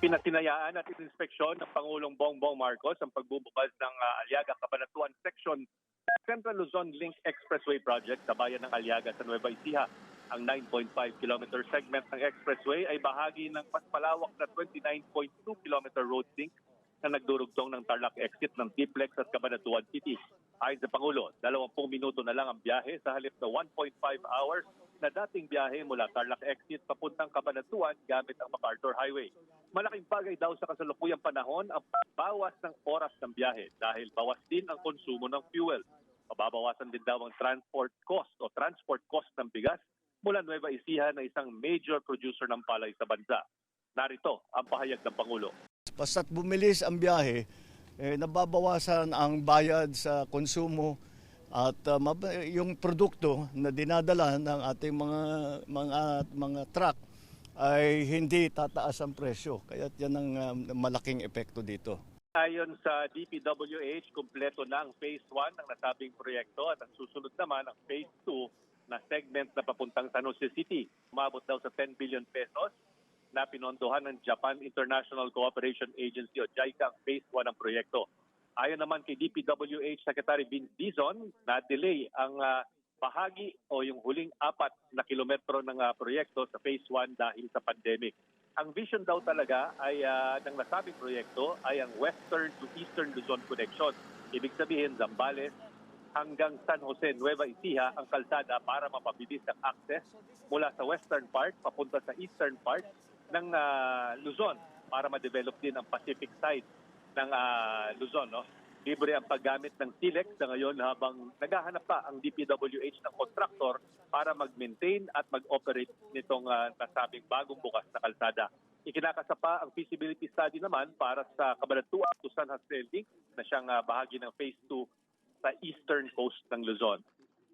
Pinasinayaan at ininspeksyon ng Pangulong Bongbong Marcos ang pagbubukas ng Aliaga-Cabanatuan Section Central Luzon Link Expressway Project sa bayan ng Aliaga sa Nueva Ecija. Ang 9.5-kilometer segment ng expressway ay bahagi ng mas malawak na 29.2-kilometer road link na nagdurugtong ng Tarlac exit ng Tiplex at Cabanatuan City. Ayon sa Pangulo, 20 minuto na lang ang biyahe sa halip na 1.5 hours na dating biyahe mula Tarlac exit papuntang Cabanatuan gamit ang MacArthur Highway. Malaking bagay daw sa kasalukuyang panahon ang pagbawas ng oras ng biyahe dahil bawas din ang konsumo ng fuel. Mababawasan din daw ang transport cost ng bigas mula Nueva Ecija na isang major producer ng palay sa bansa. Narito ang pahayag ng Pangulo. Basta't bumilis ang biyahe, nababawasan ang bayad sa konsumo at yung produkto na dinadala ng ating mga truck ay hindi tataas ang presyo. Kaya yan ang malaking epekto dito. Ayon sa DPWH, kumpleto na ang Phase 1 ng nasabing proyekto at ang susunod naman ang Phase 2 na segment na papuntang San Jose City. Umabot daw sa 10 billion pesos na pinondohan ng Japan International Cooperation Agency o JICA ang Phase 1 ng proyekto. Ayon naman kay DPWH Secretary Vince Dizon, na-delay ang bahagi o yung huling 4 na kilometro ng proyekto sa Phase 1 dahil sa pandemic. Ang vision daw talaga ay ng nasabing proyekto ay ang Western to Eastern Luzon Connection. Ibig sabihin, Zambales hanggang San Jose, Nueva Ecija ang kalsada para mapabilis ang access mula sa western part papunta sa eastern part ng Luzon para ma-develop din ang Pacific side ng Luzon. No? Libre ang paggamit ng SILEX na ngayon habang naghahanap pa ang DPWH ng contractor para mag-maintain at mag-operate nitong nasabing bagong bukas na kalsada. Ikinakasa pa ang feasibility study naman para sa Cabanatuan to San Jose Link na siyang bahagi ng Phase 2 sa eastern coast ng Luzon.